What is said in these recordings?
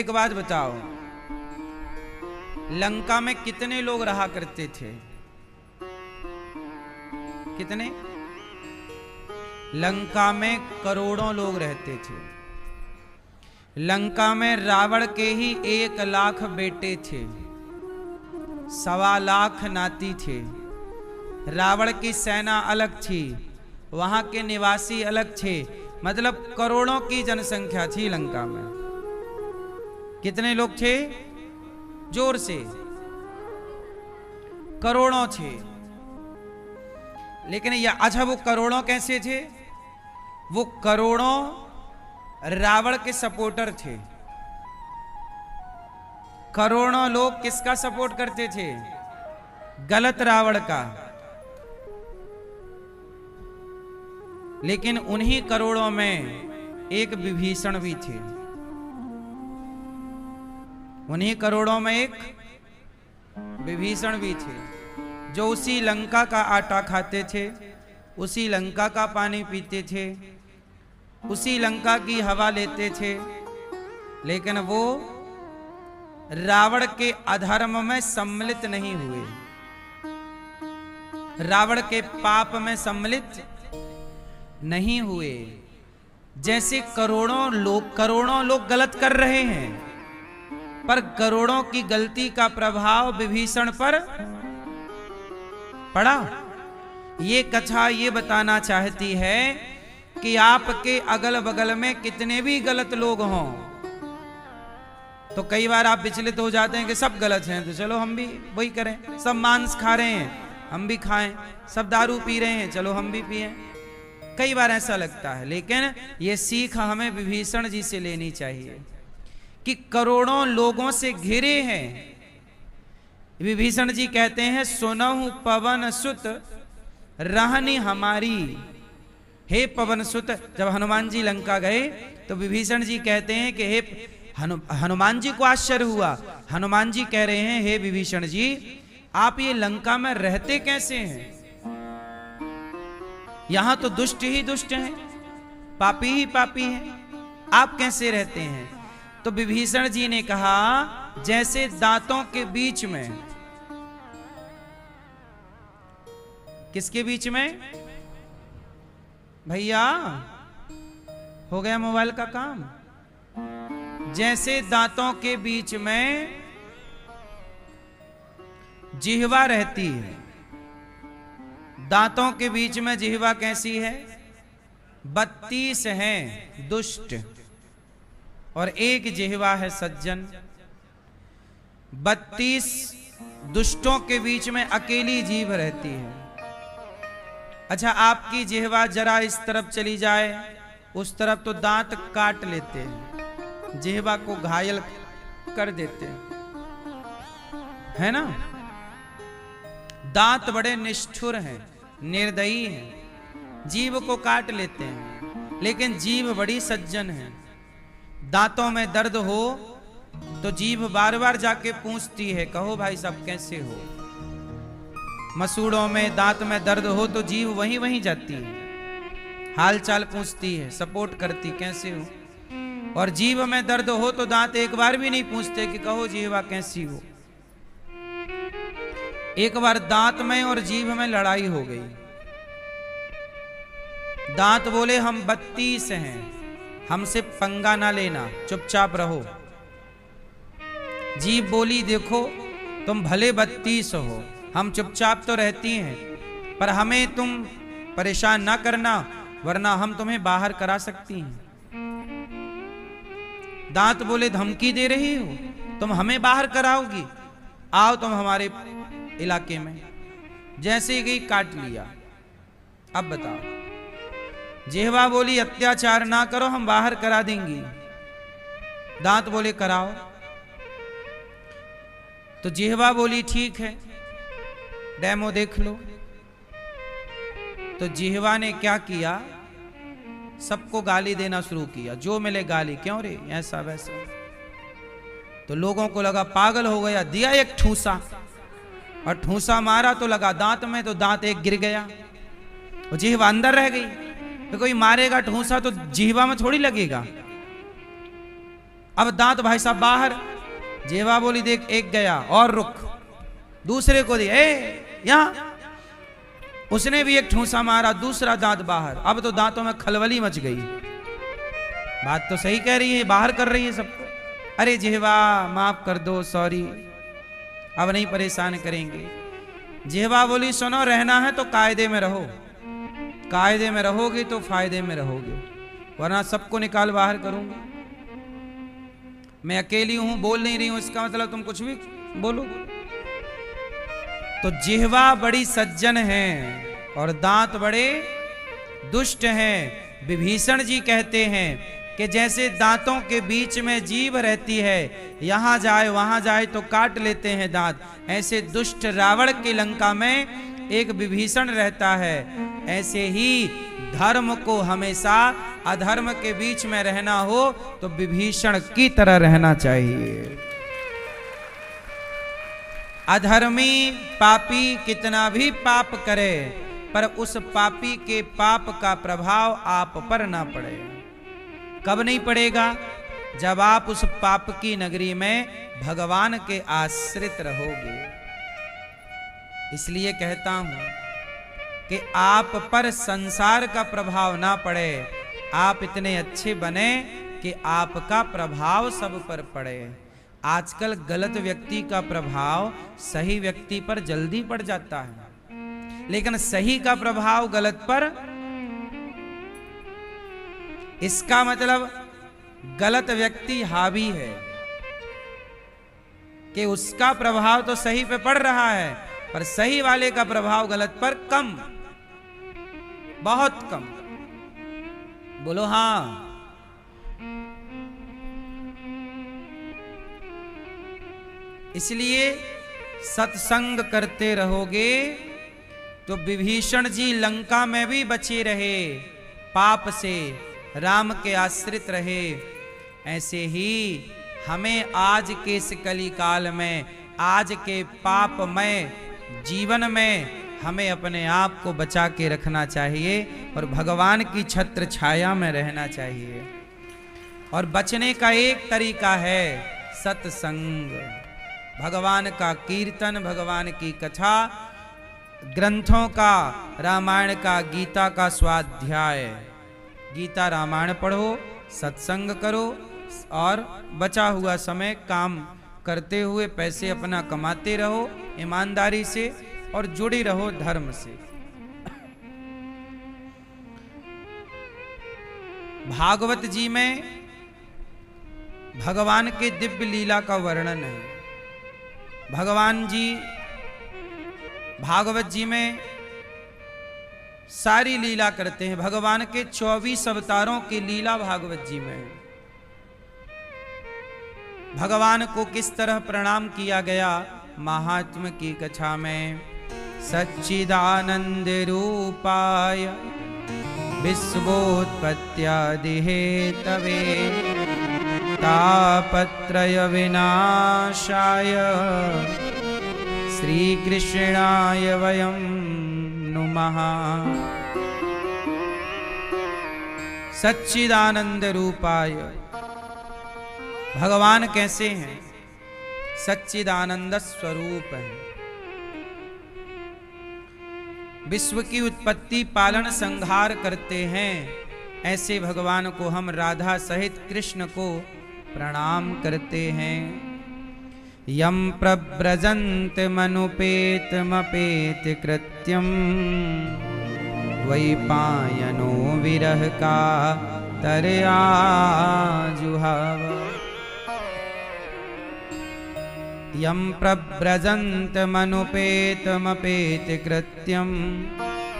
एक बात बताओ, लंका में कितने लोग रहा करते थे? कितने? लंका में करोड़ों लोग रहते थे। लंका में रावण के ही 1 लाख बेटे थे, 1.25 लाख नाती थे। रावण की सेना अलग थी, वहां के निवासी अलग थे, मतलब करोड़ों की जनसंख्या थी लंका में। कितने लोग थे? जोर से। करोड़ों थे। लेकिन अच्छा, वो करोड़ों कैसे थे? वो करोड़ों रावण के सपोर्टर थे। करोड़ों लोग किसका सपोर्ट करते थे? गलत रावण का। लेकिन उन्हीं करोड़ों में एक विभीषण भी थे। उन्हीं करोड़ों में एक विभीषण भी थे, जो उसी लंका का आटा खाते थे, उसी लंका का पानी पीते थे, उसी लंका की हवा लेते थे। लेकिन वो रावण के अधर्म में सम्मिलित नहीं हुए, रावण के पाप में सम्मिलित नहीं हुए। जैसे करोड़ों लोग गलत कर रहे हैं, पर करोड़ों की गलती का प्रभाव विभीषण पर पड़ा। ये कथा ये बताना चाहती है कि आपके अगल बगल में कितने भी गलत लोग हों, तो कई बार आप विचलित हो जाते हैं कि सब गलत हैं, तो चलो हम भी वही करें। सब मांस खा रहे हैं, हम भी खाएं। सब दारू पी रहे हैं, चलो हम भी पिएं। कई बार ऐसा लगता है, लेकिन ये सीख हमें विभीषण जी से लेनी चाहिए कि करोड़ों लोगों से घिरे हैं। विभीषण जी कहते हैं, सुनहु पवन सुत रहनी हमारी। हे पवन सुत, जब हनुमान जी लंका गए तो विभीषण जी कहते हैं कि हे हनुमान जी को आश्चर्य हुआ। हनुमान जी कह रहे हैं, हे विभीषण जी, आप ये लंका में रहते कैसे हैं? यहां तो दुष्ट ही दुष्ट हैं, पापी ही पापी हैं, आप कैसे रहते हैं? तो विभीषण जी ने कहा, जैसे दांतों के बीच में। किसके बीच में? भैया हो गया मोबाइल का काम। जैसे दांतों के बीच में जिह्वा रहती है। दांतों के बीच में जिह्वा कैसी है? 32 हैं दुष्ट और 1 जिह्वा है सज्जन। 32 दुष्टों के बीच में अकेली जीभ रहती है। अच्छा, आपकी जिह्वा जरा इस तरफ चली जाए, उस तरफ, तो दांत काट लेते हैं, जिह्वा को घायल कर देते हैं, है ना? दांत बड़े निष्ठुर हैं, निर्दयी हैं, जीभ को काट लेते हैं। लेकिन जीभ बड़ी सज्जन है। दांतों में दर्द हो तो जीभ बार बार जाके पूछती है, कहो भाई साहब कैसे हो? मसूड़ों में, दांत में दर्द हो तो जीभ वहीं वहीं जाती है, हाल चाल पूछती है, सपोर्ट करती, कैसे हो? और जीभ में दर्द हो तो दांत एक बार भी नहीं पूछते कि कहो जीवा कैसी हो। एक बार दांत में और जीभ में लड़ाई हो गई। दांत बोले, हम 32 हैं, हमसे पंगा ना लेना, चुपचाप रहो। जीभ बोली, देखो तुम भले 32 हो, हम चुपचाप तो रहती हैं, पर हमें तुम परेशान ना करना, वरना हम तुम्हें बाहर करा सकती हैं। दांत बोले, धमकी दे रही हो? तुम हमें बाहर कराओगी? आओ तुम हमारे इलाके में। जैसे ही गई, काट लिया। अब बताओ। जिह्वा बोली, अत्याचार ना करो, हम बाहर करा देंगी। दांत बोले, कराओ। तो जिह्वा बोली, ठीक है, डेमो देख लो। तो जिह्वा ने क्या किया? सबको गाली देना शुरू किया, जो मिले गाली, क्यों रे ऐसा वैसा। तो लोगों को लगा पागल हो गया, दिया एक ठूसा, और ठूसा मारा तो लगा दांत में, तो दांत एक गिर गया, और जिह्वा अंदर रह गई। तो कोई मारेगा ठूसा तो जिह्वा में थोड़ी लगेगा। अब दांत भाई साहब बाहर, जिह्वा बोली देख एक गया और रुक, दूसरे को दिया यहां, उसने भी एक ठूंसा मारा, दूसरा दांत बाहर। अब तो दांतों में खलबली मच गई। बात तो सही कह रही है, बाहर कर रही है सबको। अरे जिह्वा माफ कर दो, सॉरी, अब नहीं परेशान करेंगे। जिह्वा बोली सुनो, रहना है तो कायदे में रहो, कायदे में रहोगे तो फायदे में रहोगे, वरना सबको निकाल बाहर करूंगा। मैं अकेली हूं, बोल नहीं रही हूं, इसका मतलब तुम कुछ भी बोलो। तो जिह्वा बड़ी सज्जन है और दांत बड़े दुष्ट हैं। विभीषण जी कहते हैं कि जैसे दांतों के बीच में जीभ रहती है, यहां जाए वहां जाए तो काट लेते हैं दांत, ऐसे दुष्ट रावण की लंका में एक विभीषण रहता है। ऐसे ही धर्म को हमेशा अधर्म के बीच में रहना हो तो विभीषण की तरह रहना चाहिए। अधर्मी पापी कितना भी पाप करे, पर उस पापी के पाप का प्रभाव आप पर ना पड़े। कब नहीं पड़ेगा? जब आप उस पाप की नगरी में भगवान के आश्रित रहोगे। इसलिए कहता हूं कि आप पर संसार का प्रभाव ना पड़े, आप इतने अच्छे बने कि आपका प्रभाव सब पर पड़े। आजकल गलत व्यक्ति का प्रभाव सही व्यक्ति पर जल्दी पड़ जाता है, लेकिन सही का प्रभाव गलत पर, इसका मतलब गलत व्यक्ति हावी है कि उसका प्रभाव तो सही पे पड़ रहा है, पर सही वाले का प्रभाव गलत पर कम, बहुत कम। बोलो हां। इसलिए सत्संग करते रहोगे तो विभीषण जी लंका में भी बचे रहे, पाप से राम के आश्रित रहे। ऐसे ही हमें आज के इस कली काल में, आज के पापमय जीवन में हमें अपने आप को बचा के रखना चाहिए और भगवान की छत्र छाया में रहना चाहिए। और बचने का एक तरीका है सत्संग, भगवान का कीर्तन, भगवान की कथा, ग्रंथों का, रामायण का, गीता का स्वाध्याय। गीता रामायण पढ़ो, सत्संग करो और बचा हुआ समय काम करते हुए पैसे अपना कमाते रहो ईमानदारी से और जुड़े रहो धर्म से। भागवत जी में भगवान के दिव्य लीला का वर्णन है। भगवान जी भागवत जी में सारी लीला करते हैं। भगवान के 24 अवतारों की लीला भागवत जी में है। भगवान को किस तरह प्रणाम किया गया महात्म की कथा में। सच्चिदानंद रूपाय विश्वोत्पत्त्यादि हेतवे तापत्रय विनाशाय श्री कृष्णाय वयं नुमः। सच्चिदानंद रूपाय, भगवान कैसे हैं? सच्चिदानंद स्वरूप है। विश्व की उत्पत्ति पालन संहार करते हैं, ऐसे भगवान को हम राधा सहित कृष्ण को प्रणाम करते हैं। यम प्रव्रजन्त मनुपेतमपेत कृत्यम द्वैपायनो विरह का तरया जुहाव। यम प्रव्रजन्त मनुपेतमपेत कृत्यम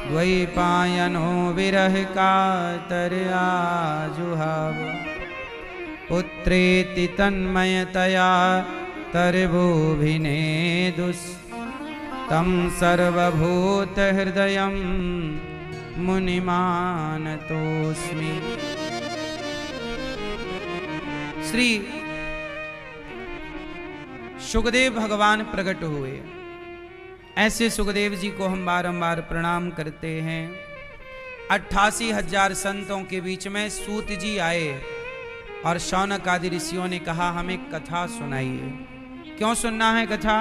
द्वैपायनो विरह का तरया जुहाव। पुत्रेति तन्मयतया तरवोभिनेदुस् तं सर्वभूत हृदयं मुनिमानतोस्मि। श्री सुखदेव भगवान प्रकट हुए। ऐसे सुखदेव जी को हम बारंबार प्रणाम करते हैं। 88,000 संतों के बीच में सूत जी आए और शौनक आदि ऋषियों ने कहा हमें कथा सुनाइए। क्यों सुनना है कथा?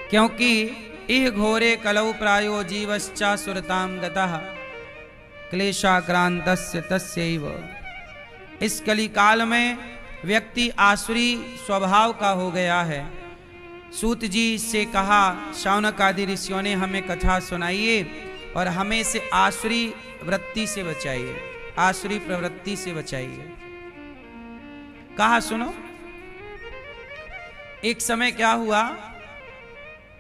क्योंकि इह घोरे कलौ प्रायो जीवश्चा सुरताम गतः क्लेशाक्रांतस्य तस्यैव। इस कली काल में व्यक्ति आसुरी स्वभाव का हो गया है। सूत जी से कहा शौनक आदि ऋषियों ने हमें कथा सुनाइए और हमें से आसुरी वृत्ति से बचाइए, आसुरी प्रवृत्ति से बचाइए। कहा सुनो। एक समय क्या हुआ,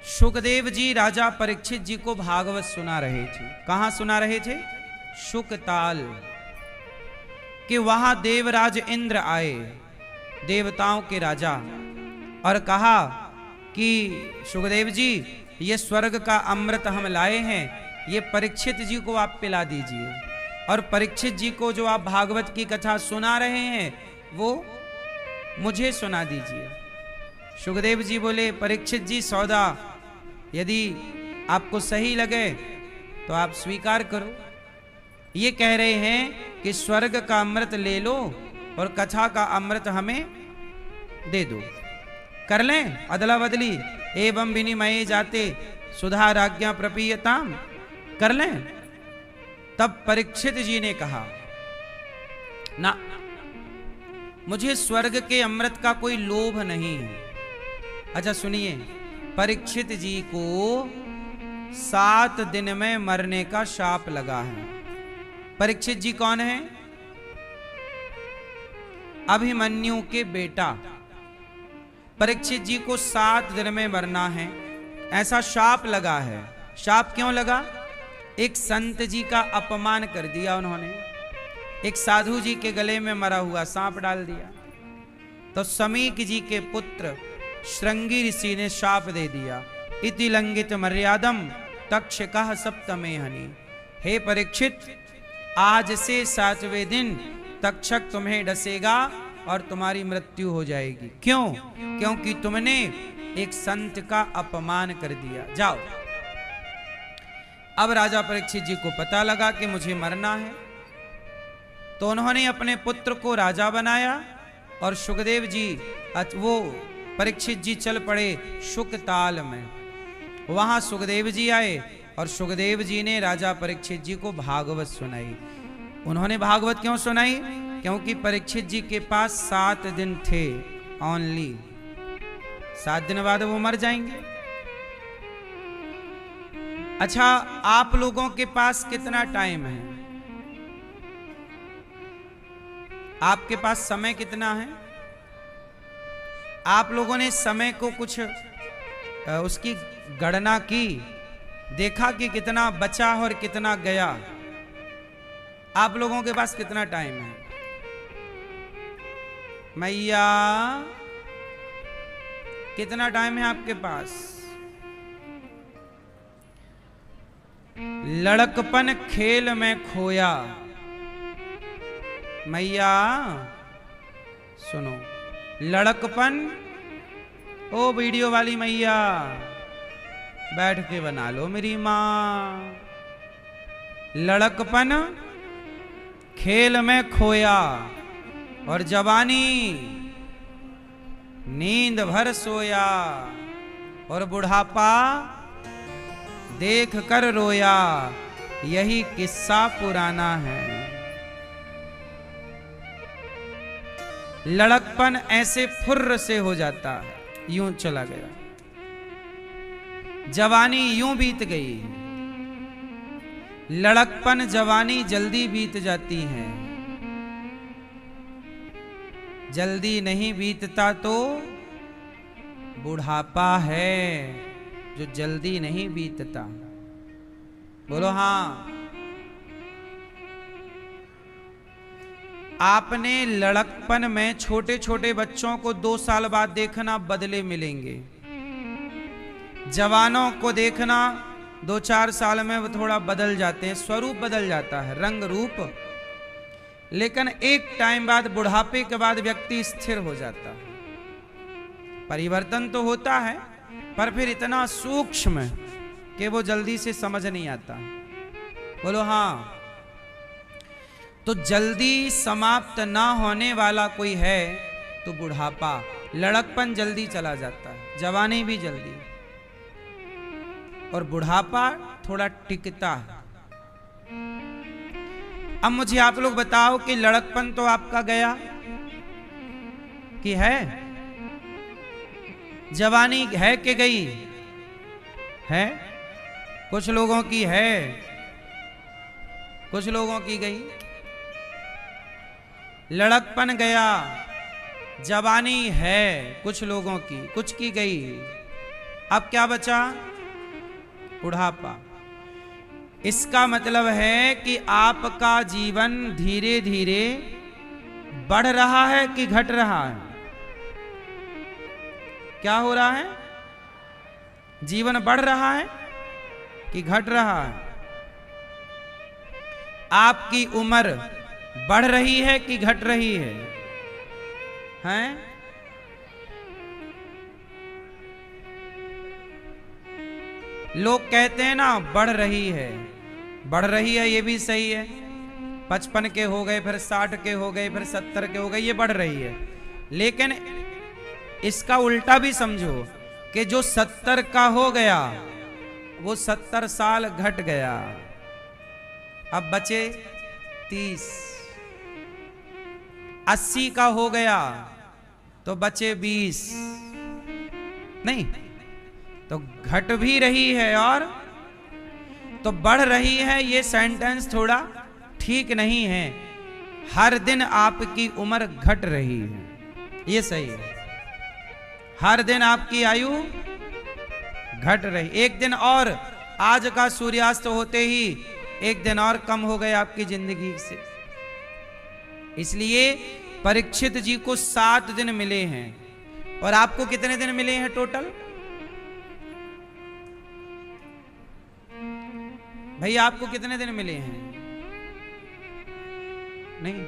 सुखदेव जी राजा परीक्षित जी को भागवत सुना रहे थे। कहां सुना रहे थे? शुकताल। कि वहां देवराज इंद्र आए, देवताओं के राजा, और कहा कि सुखदेव जी ये स्वर्ग का अमृत हम लाए हैं, ये परीक्षित जी को आप पिला दीजिए, और परीक्षित जी को जो आप भागवत की कथा सुना रहे हैं वो मुझे सुना दीजिए। सुखदेव जी बोले परीक्षित जी सौदा यदि आपको सही लगे तो आप स्वीकार करो। ये कह रहे हैं कि स्वर्ग का अमृत ले लो और कथा का अमृत हमें दे दो, कर लें अदला बदली। एवं विनिमये जाते सुधा राज्ञा प्रपीयताम, कर लें। तब परीक्षित जी ने कहा ना, मुझे स्वर्ग के अमृत का कोई लोभ नहीं है। अच्छा सुनिए, परीक्षित जी को 7 दिन में मरने का शाप लगा है। परीक्षित जी कौन है? अभिमन्यु के बेटा। परीक्षित जी को 7 दिन में मरना है, ऐसा शाप लगा है। शाप क्यों लगा? एक संत जी का अपमान कर दिया उन्होंने, एक साधु जी के गले में मरा हुआ सांप डाल दिया। तो समीक जी के पुत्र श्रृंगी ऋषि ने शाप दे दिया, इति लंघित मर्यादम तक्षकः सप्तमे हनि। हे परीक्षित, आज से 7वें दिन तक्षक तुम्हें डसेगा और तुम्हारी मृत्यु हो जाएगी। क्यों? क्योंकि तुमने एक संत का अपमान कर दिया। जाओ। अब राजा परीक्षित जी को पता लगा कि मुझे मरना है, तो उन्होंने अपने पुत्र को राजा बनाया और सुखदेव जी वो परीक्षित जी चल पड़े शुकताल में। वहां सुखदेव जी आए और सुखदेव जी ने राजा परीक्षित जी को भागवत सुनाई। उन्होंने भागवत क्यों सुनाई? क्योंकि परीक्षित जी के पास 7 दिन थे ओनली, 7 दिन बाद वो मर जाएंगे। अच्छा, आप लोगों के पास कितना टाइम है? आपके पास समय कितना है? आप लोगों ने समय को कुछ उसकी गणना की, देखा कि कितना बचा और कितना गया? आप लोगों के पास कितना टाइम है? मैया कितना टाइम है आपके पास? लड़कपन खेल में खोया। मैया सुनो, लड़कपन, ओ वीडियो वाली मैया बैठ के बना लो मेरी माँ। लड़कपन खेल में खोया और जवानी नींद भर सोया, और बुढ़ापा देख कर रोया। यही किस्सा पुराना है। लड़कपन ऐसे फुर्र से हो जाता है, यूं चला गया। जवानी यूं बीत गई। लड़कपन जवानी जल्दी बीत जाती है, जल्दी नहीं बीतता तो बुढ़ापा है जो जल्दी नहीं बीतता। बोलो हाँ। आपने लड़कपन में छोटे छोटे बच्चों को 2 साल बाद देखना, बदले मिलेंगे। जवानों को देखना 2-4 साल में वो थोड़ा बदल जाते हैं, स्वरूप बदल जाता है, रंग रूप। लेकिन एक टाइम बाद, बुढ़ापे के बाद व्यक्ति स्थिर हो जाता है। परिवर्तन तो होता है पर फिर इतना सूक्ष्म कि वो जल्दी से समझ नहीं आता। बोलो हाँ। तो जल्दी समाप्त ना होने वाला कोई है तो बुढ़ापा। लड़कपन जल्दी चला जाता है, जवानी भी जल्दी, और बुढ़ापा थोड़ा टिकता है। अब मुझे आप लोग बताओ कि लड़कपन तो आपका गया कि है? जवानी है कि गई? है? कुछ लोगों की है, कुछ लोगों की गई। लड़कपन गया, जवानी है कुछ लोगों की, कुछ की गई। अब क्या बचा? बुढ़ापा। इसका मतलब है कि आपका जीवन धीरे धीरे बढ़ रहा है कि घट रहा है? क्या हो रहा है? जीवन बढ़ रहा है कि घट रहा है? आपकी उम्र बढ़ रही है कि घट रही है? हैं? लोग कहते हैं ना बढ़ रही है, बढ़ रही है, ये भी सही है। 55 के हो गए, फिर 60 के हो गए, फिर 70 के हो गए, ये बढ़ रही है। लेकिन इसका उल्टा भी समझो कि जो 70 का हो गया वो 70 साल घट गया, अब बचे 30। 80 का हो गया तो बचे 20। नहीं, तो घट भी रही है और तो बढ़ रही है। ये सेंटेंस थोड़ा ठीक नहीं है। हर दिन आपकी उम्र घट रही है, ये सही है। हर दिन आपकी आयु घट रही। एक दिन और, आज का सूर्यास्त होते ही एक दिन और कम हो गए आपकी जिंदगी से। इसलिए परीक्षित जी को 7 दिन मिले हैं, और आपको कितने दिन मिले हैं टोटल? भैया आपको कितने दिन मिले हैं? नहीं,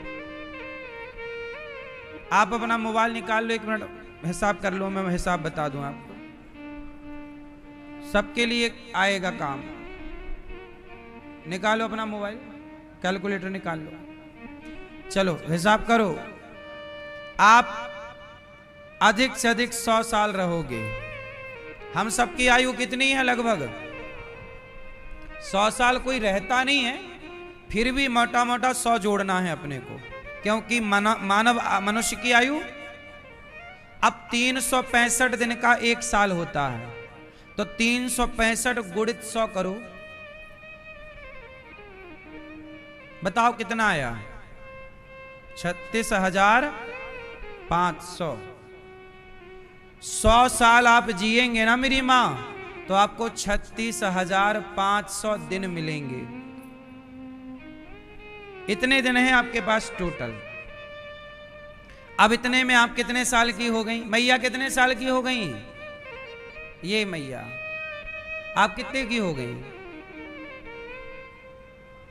आप अपना मोबाइल निकाल लो, 1 मिनट हिसाब कर लो, मैं हिसाब बता दूं आपको। सबके लिए आएगा काम। निकालो अपना मोबाइल, कैलकुलेटर निकाल लो, चलो हिसाब करो। आप अधिक से अधिक 100 साल रहोगे। हम सबकी आयु कितनी है? लगभग 100 साल। कोई रहता नहीं है, फिर भी मोटा मोटा 100 जोड़ना है अपने को, क्योंकि मानव मनुष्य की आयु अब 365 दिन का 1 साल होता है। तो 365 गुणित 100 करो, बताओ कितना आया? 36,500। 100 साल आप जिएंगे ना मेरी मां, तो आपको 36,500 दिन मिलेंगे। इतने दिन हैं आपके पास टोटल। अब इतने में आप कितने साल की हो गई? मैया कितने साल की हो गई? ये मैया आप कितने की हो गई?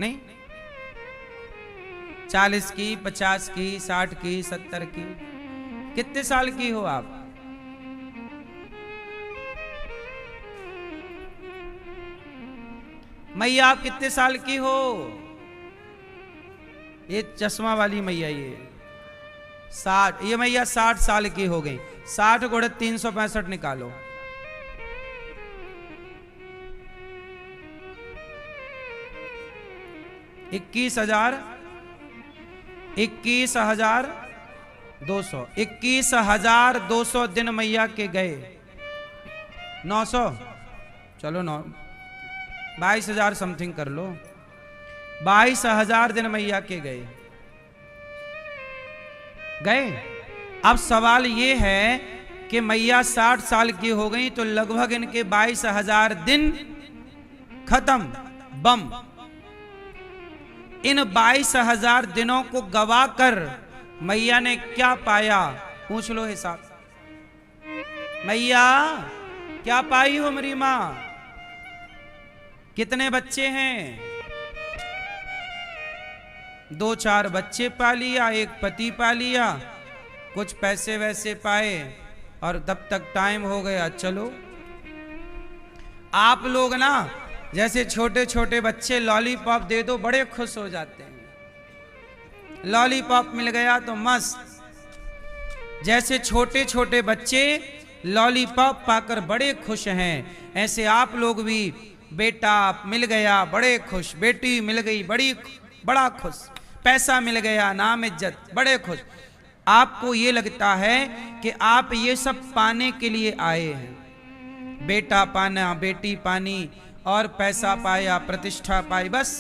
नहीं, 40 की, 50 की, 60 की, 70 की? कितने साल की हो आप? मैया आप कितने साल की हो? ये चश्मा वाली मैया, ये 60। ये मैया 60 साल की हो गई। 60 गुणित 365 निकालो। इक्कीस हजार 21,200। 21,200 दिन मैया के गए। 900, चलो 22,000 समथिंग कर लो। 22,000 दिन मैया के गए। अब सवाल ये है कि मैया 60 साल की हो गई, तो लगभग इनके 22,000 दिन खत्म, बम। इन 22,000 दिनों को गवाकर मैया ने क्या पाया? पूछ लो हिसाब। मैया क्या पाई हो मेरी मां? कितने बच्चे हैं? 2-4 बच्चे पा लिया, एक पति पा लिया, कुछ पैसे वैसे पाए, और तब तक टाइम हो गया। चलो, आप लोग ना जैसे छोटे छोटे बच्चे लॉलीपॉप दे दो बड़े खुश हो जाते हैं। लॉलीपॉप मिल गया तो मस्त। जैसे छोटे छोटे बच्चे लॉलीपॉप पाकर बड़े खुश हैं, ऐसे आप लोग भी बेटा मिल गया बड़े खुश, बेटी मिल गई बड़ा खुश, पैसा मिल गया, नाम इज्जत, बड़े खुश। आपको ये लगता है कि आप ये सब पाने के लिए आए हैं, बेटा पाना, बेटी पानी और पैसा पाया, प्रतिष्ठा पाई, बस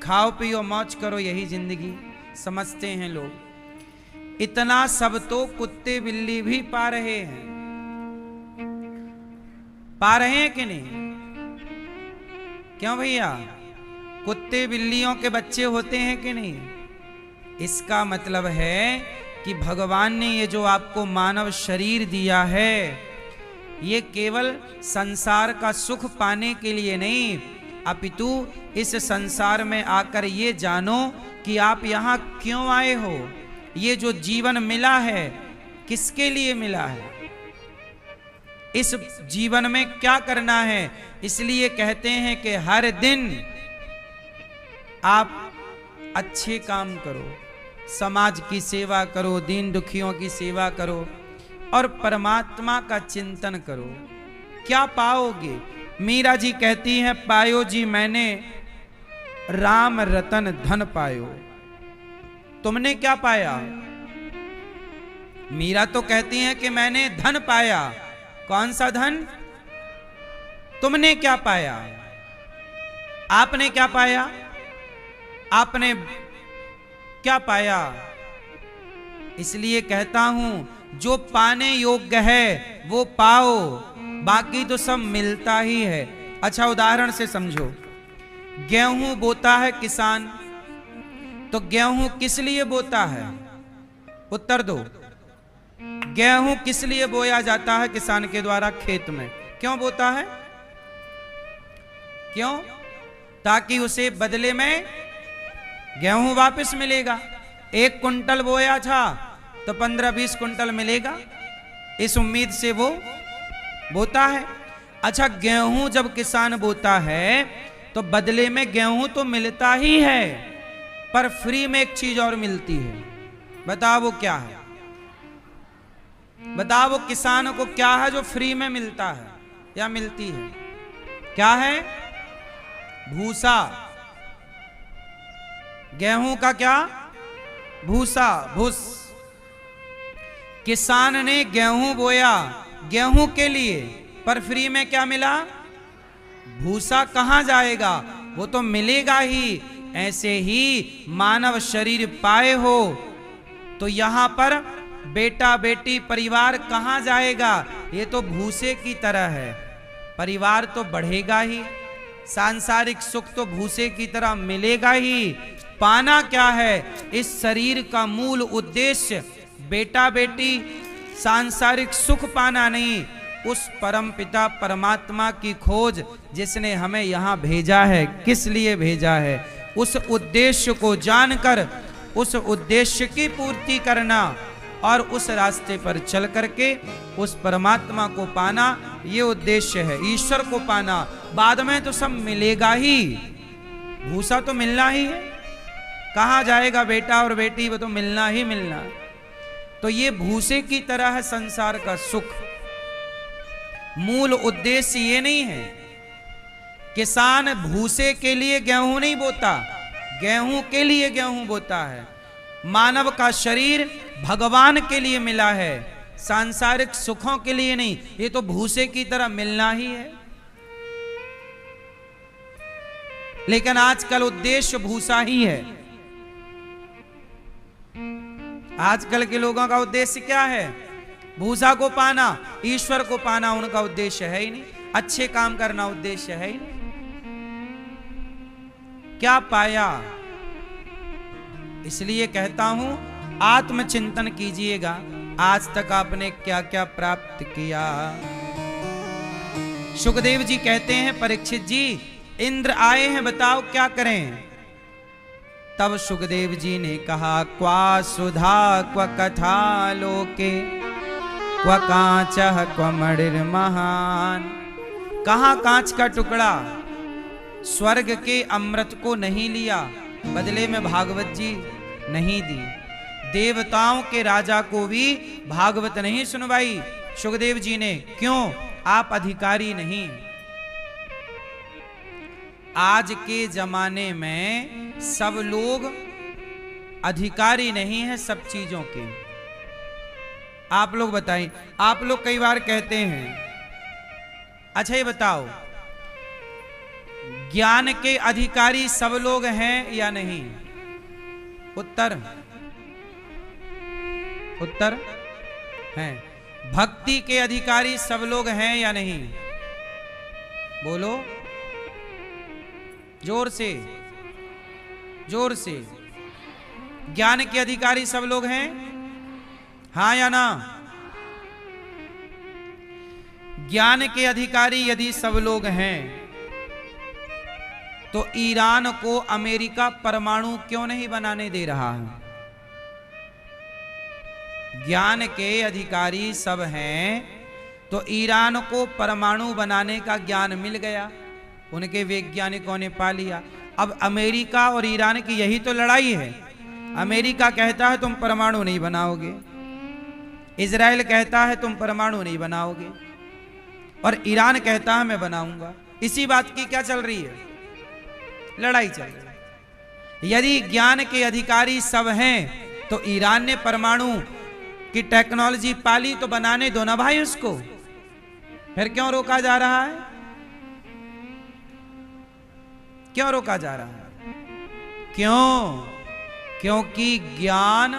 खाओ पियो मौज करो, यही जिंदगी समझते हैं लोग। इतना सब तो कुत्ते बिल्ली भी पा रहे हैं, पा रहे हैं कि नहीं? क्यों भैया, कुत्ते बिल्लियों के बच्चे होते हैं कि नहीं? इसका मतलब है कि भगवान ने ये जो आपको मानव शरीर दिया है, ये केवल संसार का सुख पाने के लिए नहीं, अपितु इस संसार में आकर ये जानो कि आप यहाँ क्यों आए हो। ये जो जीवन मिला है किसके लिए मिला है, इस जीवन में क्या करना है। इसलिए कहते हैं कि हर दिन आप अच्छे काम करो, समाज की सेवा करो, दीन दुखियों की सेवा करो और परमात्मा का चिंतन करो। क्या पाओगे? मीरा जी कहती हैं, पायो जी मैंने राम रतन धन पायो। तुमने क्या पाया? मीरा तो कहती हैं कि मैंने धन पाया। कौन सा धन? तुमने क्या पाया? आपने क्या पाया? आपने क्या पाया? इसलिए कहता हूं, जो पाने योग्य है वो पाओ, बाकी तो सब मिलता ही है। अच्छा उदाहरण से समझो, गेहूं बोता है किसान, तो गेहूं किस लिए बोता है? उत्तर दो। गेहूं किस लिए बोया जाता है किसान के द्वारा खेत में? क्यों बोता है? क्यों? ताकि उसे बदले में गेहूं वापस मिलेगा। 1 कुंटल बोया था तो 15-20 कुंटल मिलेगा, इस उम्मीद से वो बोता है। अच्छा, गेहूं जब किसान बोता है तो बदले में गेहूं तो मिलता ही है, पर फ्री में एक चीज और मिलती है। बताओ वो क्या है? बताओ वो किसान को क्या है जो फ्री में मिलता है या मिलती है? क्या है? भूसा। गेहूं का क्या? भूसा, भूस। किसान ने गेहूं बोया गेहूं के लिए, पर फ्री में क्या मिला? भूसा। कहां जाएगा? वो तो मिलेगा ही। ऐसे ही मानव शरीर पाए हो तो यहां पर बेटा बेटी परिवार कहां जाएगा? ये तो भूसे की तरह है, परिवार तो बढ़ेगा ही, सांसारिक सुख तो भूसे की तरह मिलेगा ही। पाना क्या है? इस शरीर का मूल उद्देश्य बेटा बेटी सांसारिक सुख पाना नहीं, उस परम पिता परमात्मा की खोज जिसने हमें यहाँ भेजा है। किस लिए भेजा है? उस उद्देश्य को जानकर उस उद्देश्य की पूर्ति करना और उस रास्ते पर चल करके उस परमात्मा को पाना, ये उद्देश्य है। ईश्वर को पाना, बाद में तो सब मिलेगा ही, भूसा तो मिलना ही है। कहाँ जाएगा बेटा और बेटी? वो तो मिलना ही मिलना। तो ये भूसे की तरह है संसार का सुख। मूल उद्देश्य ये नहीं है। किसान भूसे के लिए गेहूं नहीं बोता, गेहूं के लिए गेहूं बोता है। मानव का शरीर भगवान के लिए मिला है, सांसारिक सुखों के लिए नहीं। ये तो भूसे की तरह मिलना ही है। लेकिन आजकल उद्देश्य भूसा ही है। आजकल के लोगों का उद्देश्य क्या है? भूसा को पाना, ईश्वर को पाना उनका उद्देश्य है ही नहीं। अच्छे काम करना उद्देश्य है ही नहीं। क्या पाया? इसलिए कहता हूं, आत्मचिंतन कीजिएगा, आज तक आपने क्या क्या प्राप्त किया। सुखदेव जी कहते हैं, परीक्षित जी इंद्र आए हैं, बताओ क्या करें? तब सुखदेव जी ने कहा, क्वा सुधा क्व कथा लोके क्व कांचः क्व मणिर् महान। कहां कांच का टुकड़ा? स्वर्ग के अमृत को नहीं लिया, बदले में भागवत जी नहीं दी। देवताओं के राजा को भी भागवत नहीं सुनवाई सुखदेव जी ने। क्यों? आप अधिकारी नहीं। आज के जमाने में सब लोग अधिकारी नहीं है सब चीजों के। आप लोग बताएं, आप लोग कई बार कहते हैं, अच्छा ये बताओ, ज्ञान के अधिकारी सब लोग हैं या नहीं? उत्तर उत्तर हैं। भक्ति के अधिकारी सब लोग हैं या नहीं? बोलो जोर से, जोर से। ज्ञान के अधिकारी सब लोग हैं, हां या ना? ज्ञान के अधिकारी यदि सब लोग हैं तो ईरान को अमेरिका परमाणु क्यों नहीं बनाने दे रहा है? ज्ञान के अधिकारी सब हैं तो ईरान को परमाणु बनाने का ज्ञान मिल गया, उनके वैज्ञानिकों ने पा लिया। अब अमेरिका और ईरान की यही तो लड़ाई है। अमेरिका कहता है तुम परमाणु नहीं बनाओगे, इजराइल कहता है तुम परमाणु नहीं बनाओगे, और ईरान कहता है मैं बनाऊंगा। इसी बात की क्या चल रही है? लड़ाई चल रही है। यदि ज्ञान के अधिकारी सब हैं तो ईरान ने परमाणु की टेक्नोलॉजी पाली तो बनाने दो ना भाई उसको, फिर क्यों रोका जा रहा है? क्यों रोका जा रहा है? क्यों? क्योंकि ज्ञान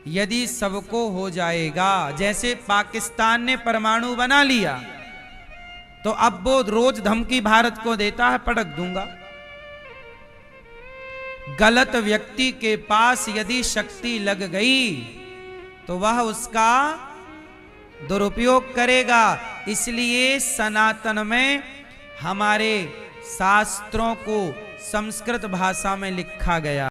यदि सबको हो जाएगा, जैसे पाकिस्तान ने परमाणु बना लिया तो अब वो रोज धमकी भारत को देता है पटक दूंगा। गलत व्यक्ति के पास यदि शक्ति लग गई तो वह उसका दुरुपयोग करेगा। इसलिए सनातन में हमारे शास्त्रों को संस्कृत भाषा में लिखा गया।